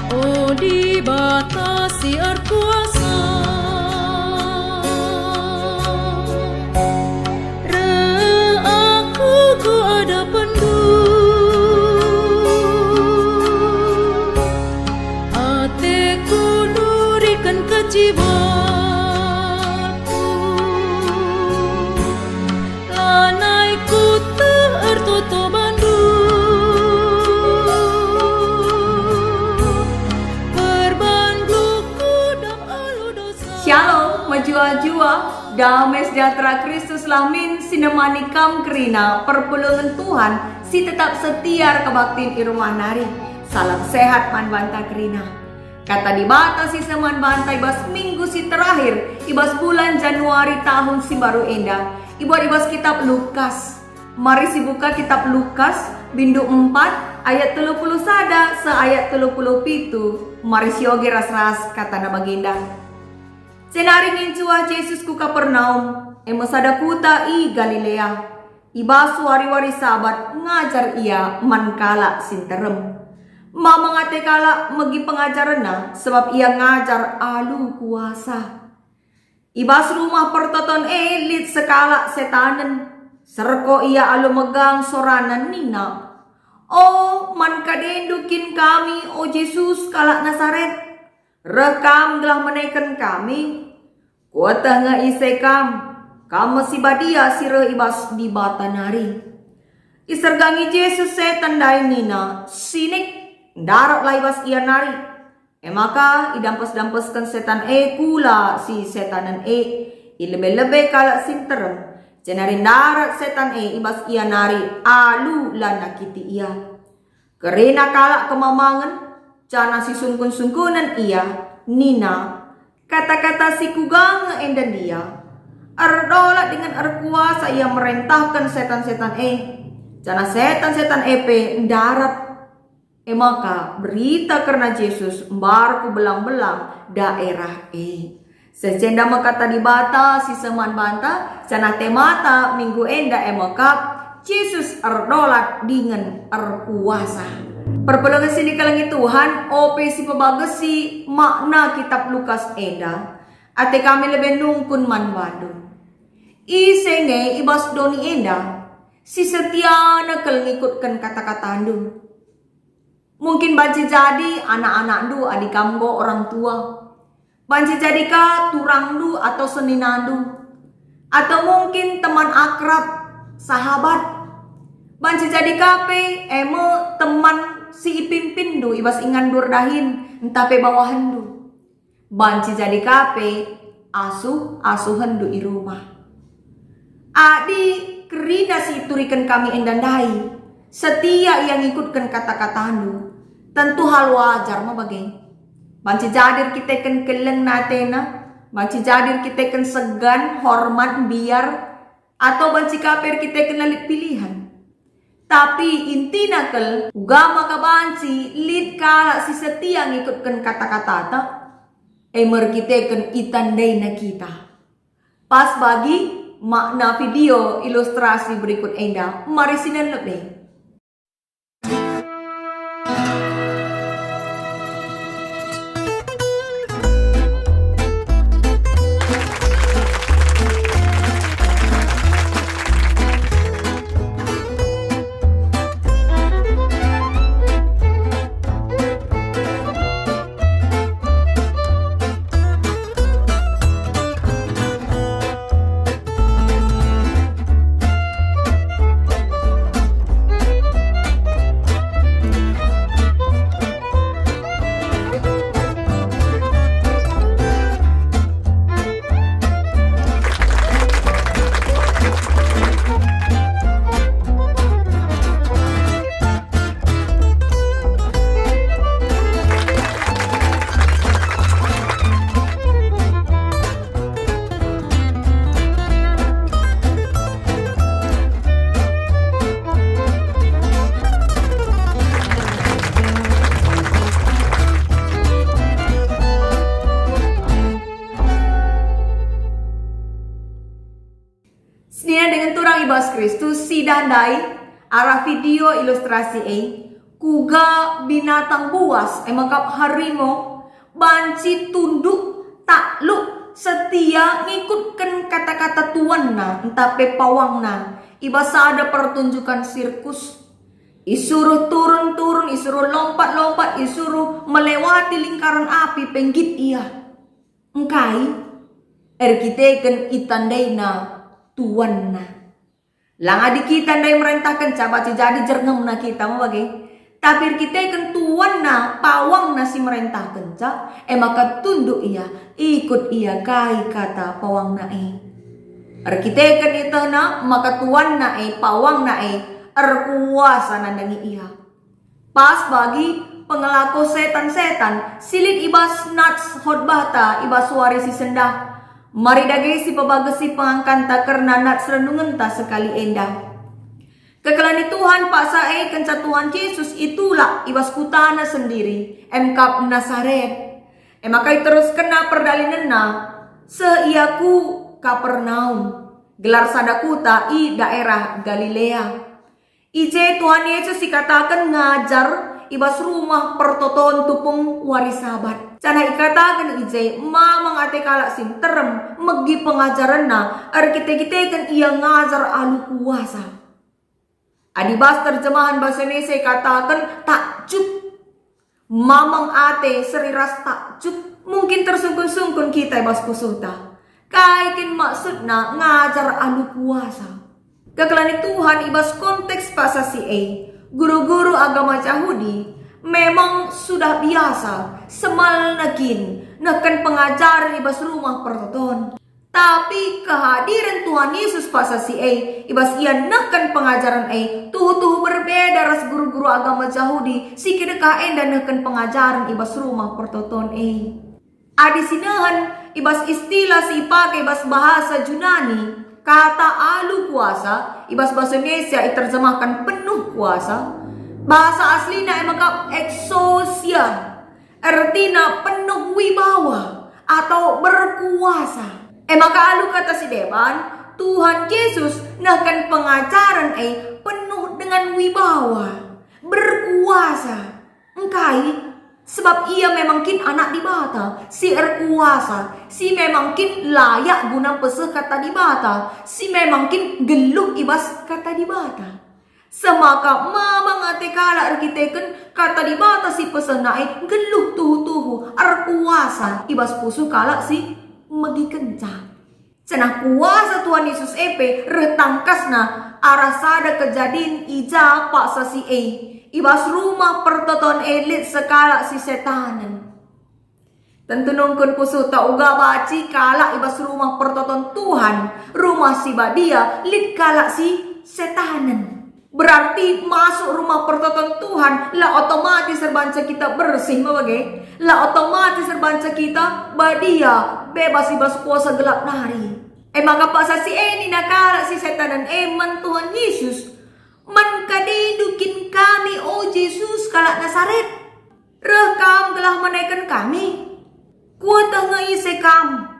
Oh, dibatasi kuasa, aku ku ada pendu, hatiku durikan kejiwatku, lanaiku tertutup bandu. Shalom, majua-jua, damai sejahtera Kristus lamin, sinemani kam kerina, perpulungan Tuhan, si tetap setia kebaktiin irumah nari. Salam sehat man banta kerina. Kata dibatasi seman banta ibas minggu si terakhir, ibas bulan Januari tahun si baru enda. Ibas kitab Lukas. Mari si buka kitab Lukas, bindu 4, ayat 30 sada, seayat 30 pitu. Mari si oge ras-ras kata na baginda. Senari mincuah Yesus ku Kapernaum, masada kuta i Galilea. Iba suari-wari sabat ngajar ia mankala sinterem. Mamangate kala megi pengajaran na sebab ia ngajar alu kuasa. Ibas rumah pertoton elit sekala setanen. Serko ia alu megang soranan nina. Oh man kadendukin kami o Yesus kala Nazaret. Rekam telah menaikkan kami, kuatah nga isekam, kamu si badia sira ibas di batanari. Isergangi Yesus setan dai nina, sinik darat lah ibas ia nari. Maka idampas-dampaskan setan kula si setanan ilebe-lebe kala sinterem. Jenarin darat setan ibas ia nari, alu lah nakiti ia. Kerena kala kemamangan, cana si sungkun-sungkunan ia, nina, kata-kata si kugang endan dia. Ardola dengan arkuasa ia merentahkan setan-setan cana setan-setan darat. Maka berita karena Yesus mbar ku belang-belang daerah Sejenda makata dibata si seman banta, cana temata minggu enda maka Yesus ardolat dengan arkuasa. Perpelongan sini kalangi Tuhan, si pabagasi makna kitab Lukas enda, ate kami lebih nungkun man badun. Isenge ibas doni enda, si setia na ngikutkan kata-kata andu. Mungkin banci jadi anak-anak du adik kambo orang tua. Banci jadi ka turang du atau seninandu. Atau mungkin teman akrab, sahabat. Banci jadi kape, teman si ipimpin du ibas ingan durdahin entape bawahan du. Banci jadi kape asuhan du i rumah. Adi kerina si turikan kami endandai. Setia yang ikutkan kata-kata du. Tentu hal wajar mah bagai. Banci jadir kita kan keleng natena. Banci jadir kita kan segan hormat biar. Atau banci kaper kita kan lalit pilihan. Tapi inti nakal, ugama kabanci, lid kala si setia ngikutkan kata-kata ta, merkitekan itandai na kita. Pas bagi makna video ilustrasi berikut enda, mari sinan lebih. ibas Kristus si dandai arah video ilustrasi kuga binatang buas makap harimau banci tunduk takluk setia ngikutkan kata-kata tuanna entah pawangna. Ibasa ada pertunjukan sirkus, isuruh turun-turun, isuruh lompat-lompat, isuruh melewati lingkaran api penggit ia. Engkai erkiteken itandaina tuanna. Lang adi kita ndai merentahkan coba jadi jerngem na kita mau bagi. Tapi erkiteken tuanna pawangna si merentahkan ca, maka tunduk ia, ikut ia kai kata pawangna Arkiteken itana maka tuan nae pawang nae erkuasa nandangi ia. Pas bagi pengelako setan-setan silit ibas nats hotbata ibas suare si sendah. Mari dage si pabagasi pangangkanta karena nats renungan ta sekali endah. Kekelani Tuhan paksa kenca Tuhan Yesus itulah ibas kutana sendiri emkap Nasaret. Makai terus kena perdalinenna seiaku Kapernaum, gelar sadakuta i daerah Galilea. Ije Tuhan Yesus dikatakan ngajar ibas rumah pertoton tupung warisabat. Cana ikatakan ije mamang ate kalak sim terem megi pengajaran na arkite-kite kan ia ngajar alu kuasa. Adibas terjemahan bahasa Indonesia katakan takjub. Mamang ate seriras takjub mungkin tersungkun-sungkun kita ibas kusuta. Kaikin maksudna ngajar anu kuasa. Kekelani Tuhan ibas konteks pasasi guru-guru agama Yahudi memang sudah biasa semal nakin nakan pengajaran ibas rumah pertoton. Tapi kehadiran Tuhan Yesus pasasi ibas ia nakan pengajaran tuh berbeda ras guru-guru agama Yahudi si kedekaen dan nakan pengajaran ibas rumah pertoton Adi sinahan ibas istilah si pakai ibas bahasa Yunani kata alu kuasa ibas bahasa Indonesia diterjemahkan penuh kuasa. Bahasa aslinya emang exousia artinya penuh wibawa atau berkuasa. Emang alu kata si depan Tuhan Yesus nahkan pengajaran penuh dengan wibawa berkuasa. Engkai sebab ia memang kin anak di bata, si erkuasa, si memang kin layak guna peseh kata di bata, si memang kin geluh ibas kata di bata. Semaka mamang ate kala erkiteken kata di bata si peseh naik geluh tuhu erkuasa ibas pusu kala si megi kencang. Cenah kuasa Tuhan Yesus retangkasna arah sada kejadian ija pak sasi ibas rumah pertoton elit sekala si setanan. Tentu nungkun pusuta uga baci kala ibas rumah pertoton Tuhan, rumah si badia lit kala si setanan. Berarti masuk rumah pertoton Tuhan lah otomatis serbanca kita bersih mawage. Lah otomatis serbanca kita badia bebas ibas kuasa gelap nari. Maka pasasi ini nakala si setanan man Tuhan Yesus man kadidukin kami oh Yesus kalak Nasaret. Rekam telah menaikkan kami. Kuatah ngaise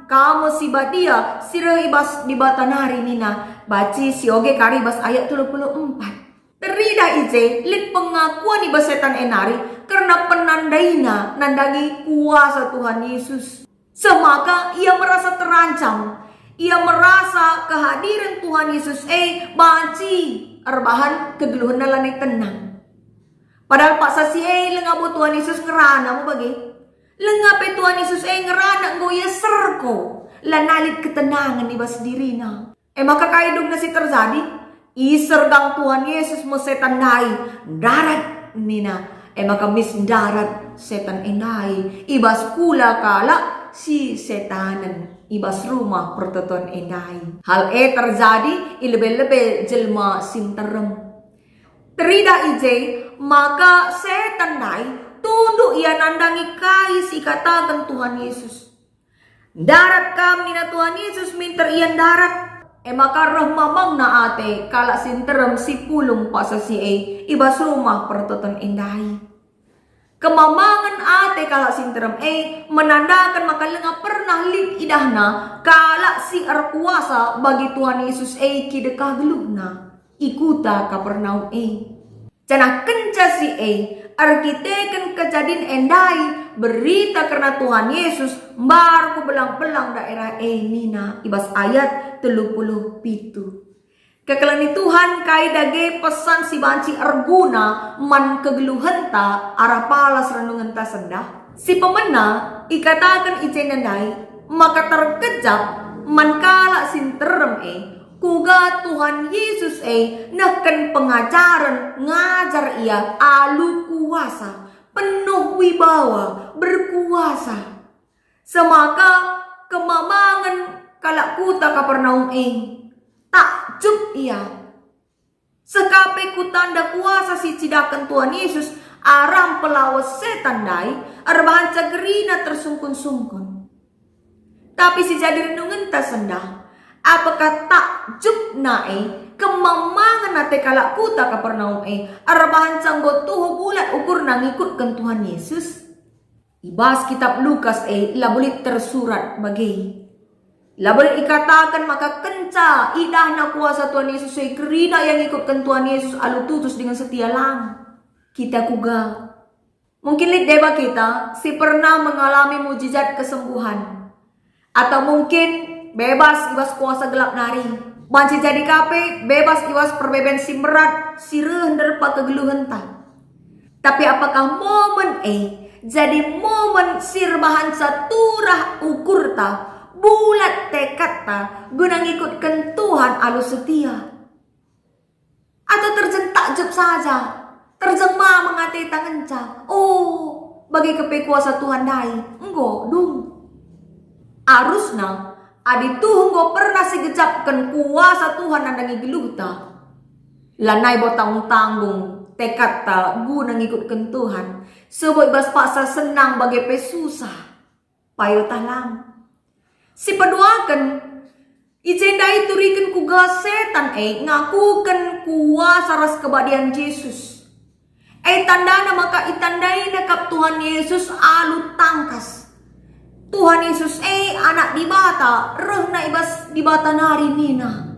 kamu si badia sirah ibas di batanari nina. Baci si oge kari ibas ayat 34. Terida ije lit pengakuan ibas setan enari karena penandaina nandangi kuasa Tuhan Yesus. Semaka ia merasa terancam. Ia merasa kehadiran Tuhan Yesus baci arbahan kegeluhan nalanay tenang. Padahal pak sasi lengabo Tuhan Yesus ngerana mo bagi. Lengape Tuhan Yesus ngerana ngoya serko. Lanalit ketenangan ibas dirina. Maka kaidog na si terjadi. Isergang Tuhan Yesus mo setan nai. Darat nina. Maka mis darat setan enai. Ibas kula kala si setanan. Ibas rumah pertoton enai. Hal terjadi ilebe-lebe jelma sinterem. Terida ije maka setan nai tunduk ia nandangi kai si katakan Tuhan Yesus. Darat kami na Tuhan Yesus minter ian darat. Maka roh mamang na ate kala sinterem si pulong pasasi ibas rumah pertoton enai. Kemamangan ate kalak sinterem menandakan maka lenga pernah lip idahna kalak si kuasa bagi Tuhan Yesus kidekah geluhna ikuta Kapernaum Canah kenca si arkiteken kejadian endai berita karena Tuhan Yesus baru belang-belang daerah nina ibas ayat 37. Kekelani Tuhan kai dage pesan si banci arguna man kegeluhenta arah palas renungenta sendah. Si pemena ikatakan icenandai maka terkejap man kala sinterem kuga Tuhan Yesus neken pengajaran ngajar ia alu kuasa penuh wibawa berkuasa semaka kemamangan kalak kuta Kapernaum takjub ia sekape ku tanda kuasa si cidakan Tuhan Yesus aram pelawas setan dai arbahan cagerina tersungkun-sungkun tapi si jadi renungan tak sendah apakah takjub kemamangan nate kalak kuta Kapernaum arbahan canggo tuho bulat ukur ngikutkan Tuhan Yesus ibas kitab Lukas labulit tersurat bagi labulit ikatakan maka kenca idahna kuasa Tuhan Yesus kerina yang ikutkan Tuhan Yesus alu tutus dengan setia lang kita kuga mungkin lid deba kita si pernah mengalami mujizat kesembuhan atau mungkin bebas ibas kuasa gelap nari banci jadi kape bebas ibas perbeben si merat si rehender pa kegeluhan tapi apakah momen jadi momen sirbahan saturah ukur bulat tekad guna ngikutkan Tuhan alu setia atau terjeng takjub saja terjemah mengati tangan bagi kepe kuasa Tuhan dai enggo dung arusna adi tuhunggo pernah sigecapkan kuasa Tuhan nandangi geluhta lanai botang tanggung tekad guna ngikutkan Tuhan sebab ibas paksa senang bagi pe susah payo talang si peduakan ijendai turikan kuga setan ngakukan kuasa ras kebadian Yesus tandana maka itandai nakap Tuhan Yesus alu tangkas Tuhan Yesus anak dibata rehna ibas dibata nari nina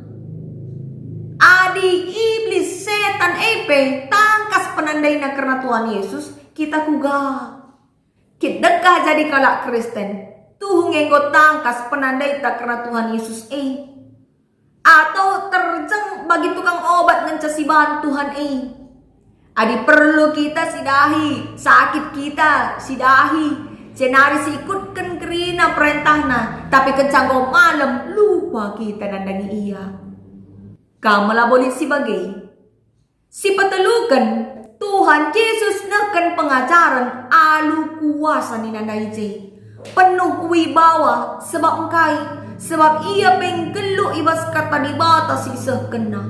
adi iblis setan tangkas penandai na karena Tuhan Yesus kita kuga kidekah jadi kalak Kristen tuhung enggo tangkas penandai tak karena Tuhan Yesus atau terjeng bagi tukang obat ngencesiban Tuhan adi perlu kita sidahi sakit kita sidahi cenari si ikutkan kerina perintahna tapi kencanggo malam lupa kita nandangi iya kamala boleh si bagai si patelukan Tuhan Yesus neken pengajaran alu kuasa ni nandai penuh wibawa sebab engkai sebab ia penggelu ibas kata dibata sisah kena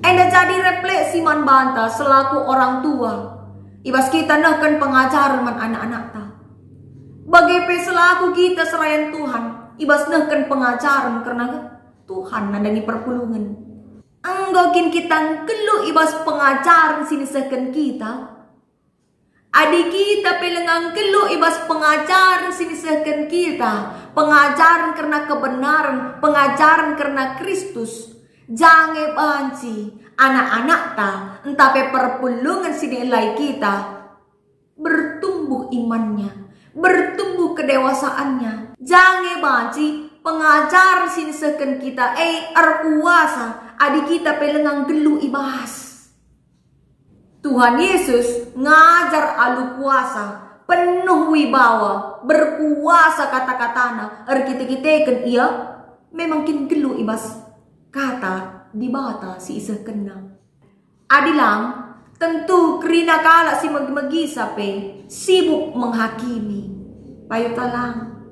enda jadi refleksi man banta selaku orang tua ibas kita nahkan pengajaran man anak-anak bagi selaku kita serayan Tuhan ibas nahkan pengajaran karena Tuhan nandani perpulungan anggokin kita gelu ibas pengajaran sinisahkan kita adik kita pelengang gelu ibas pengajaran sinisahkan kita pengajaran karena kebenaran pengajaran karena Kristus jangan banci anak-anak entah perpulungan sinilai kita bertumbuh imannya bertumbuh kedewasaannya jangan banci pengajaran sinisahkan kita kuasa adik kita pelengang gelu ibas Tuhan Yesus ngajar alu kuasa penuh wibawa berkuasa kata-katana kita ia memang kin gelu ibas kata dibata si isah kena adilang tentu kerina kala si magi-magi sape sibuk menghakimi payo talang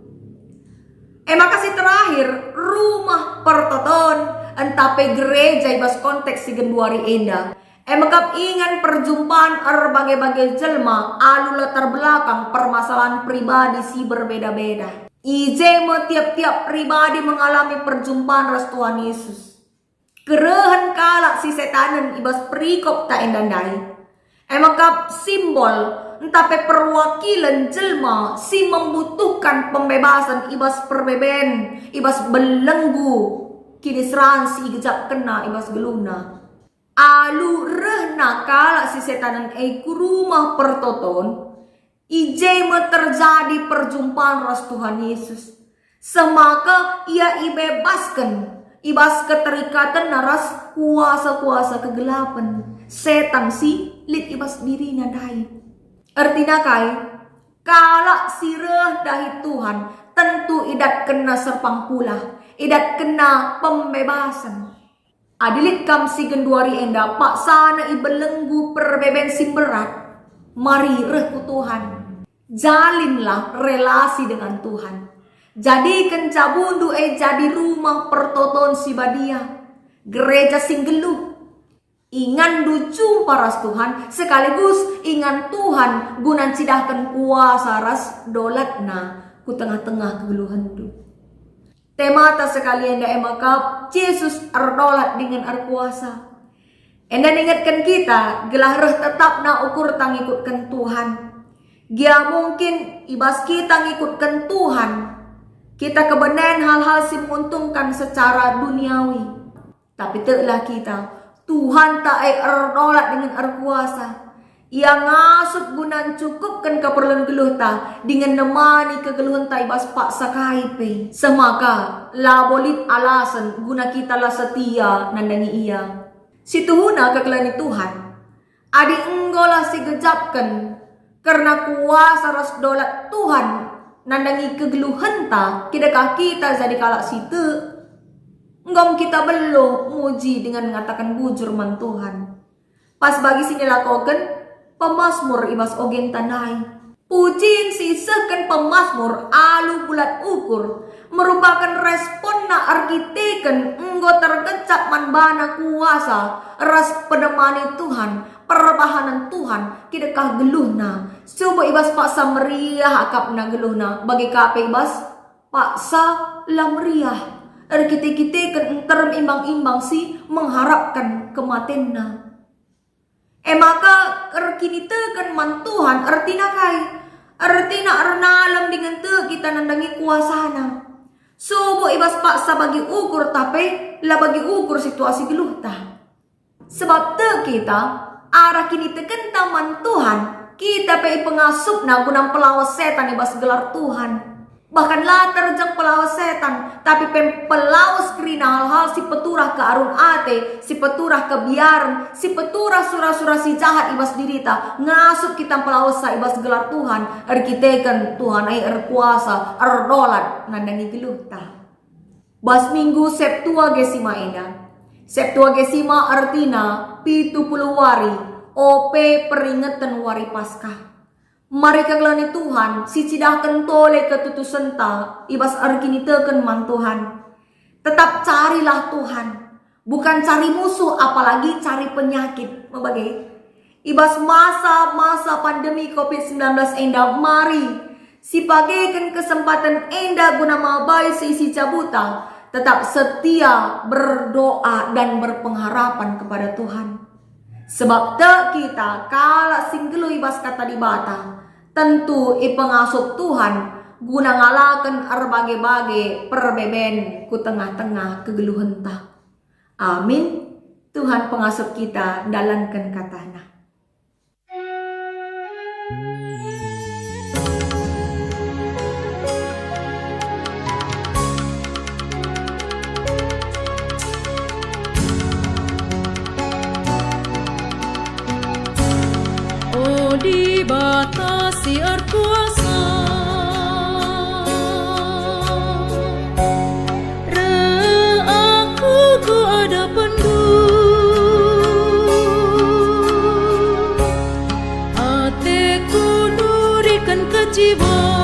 makasih terakhir rumah pertoton entape gereja ibas konteks si genduari enda Makap ingan perjumpaan berbagai-bagai jelma alu latar belakang permasalahan pribadi si berbeda-beda. Ije tiap-tiap pribadi mengalami perjumpaan ras Tuhan Yesus. Kerehan kalak si setanan ibas perikop tak endandai. Emakap simbol entape perwakilan jelma si membutuhkan pembebasan ibas perbeben, ibas belenggu kini seran si gejap kena ibas geluna. Alu rehna kala si setanan ku rumah pertoton ije terjadi perjumpaan ras Tuhan Yesus. Semaka ia ibebaskan ibas keterikatan naras kuasa-kuasa kegelapan setan si lit ibas diri nadai. Artinya kai kala sireh dahi Tuhan tentu idat kena serpang pula, idat kena pembebasan. Adilit kam si genduari enda pak sana ibelenggu perbeben si berat. Mari reh ku Tuhan, jalinlah relasi dengan Tuhan. Jadikan cabundu jadi rumah pertoton si badia, gereja singgeluh. Ingan ducu paras Tuhan, sekaligus ingan Tuhan gunan cidahkan kuasa ras dolatna ku tengah-tengah kegeluhan du. Temata sekalian da emakap Yesus ardolat dengan arkuasa. Enda ingatkan kita gelah roh tetap na ukur tangikutkan Tuhan. Gia mungkin ibas kita ngikutkan Tuhan, kita kebenaran hal-hal si menguntungkan secara duniawi. Tapi telah kita Tuhan tak erdolat dengan arkuasa. Ia ngasut gunan cukupkan keperluan geluh ta dengan nemani kegeluhan ta ibas pak sakaipe. Semaka labolit alasan guna kita lah setia nandangi ia. Situhuna kekelani Tuhan. Adi enggolah si gejapkan karena kuasa ras dolat Tuhan nandangi kegeluhan ta kidakah kita jadi kalak situ. Enggam kita belum muji dengan mengatakan bujur man Tuhan. Pas bagi sini lakokan pemazmur ibas ogen tanai. Pujiin sisakan pemazmur alu bulat ukur merupakan respon na arkiteken enggo tergecap man bana kuasa ras pedemani Tuhan perbahanan Tuhan kidakah geluhna. Coba ibas paksa meriah akap na geluhna bagi kape ibas paksa lah meriah. Kita terem imbang-imbang si mengharapkan kematenna. Maka kini tekan man Tuhan artina kai. Artina arnalam dengan te kita nandangi kuasana. Sobo ibas paksa bagi ukur tapi lah bagi ukur situasi geluh ta. Sebab te kita arah kini tekan taman Tuhan. Kita pe pengasup na gunang pelawas setan ibas gelar Tuhan. Bahkan latar jang pelawas setan, tapi pelawas kerina hal-hal si peturah ke arun ate, si peturah ke biaran, si peturah surah-surah si jahat ibas dirita, ngasup kita pelawas sa ibas gelar Tuhan, arkiteken Tuhan ay erkuasa, erdolat, nandangi geluh ta. Bas minggu Septua Gesima enda. Septua Gesima artina 70 wari, ope peringatan wari Paskah. Mari kegelani Tuhan, si cidahkan tole ketutusan ta, ibas arkinitekan man Tuhan. Tetap carilah Tuhan, bukan cari musuh, apalagi cari penyakit. Mabagai, ibas masa pandemi COVID-19 enda, mari si bagaikan kesempatan enda guna mabai seisi cabuta, tetap setia berdoa dan berpengharapan kepada Tuhan. Sebab te kita kala singgelu ibas kata di bata. Tentu ipengasup Tuhan guna ngalakan arbage-bage perbeben ku tengah-tengah kegeluhan ta. Amin. Tuhan pengasup kita dalankan katana. Oh dibatasi arkuasa, aku ku ada pendu, ateku nurikan kejiwa.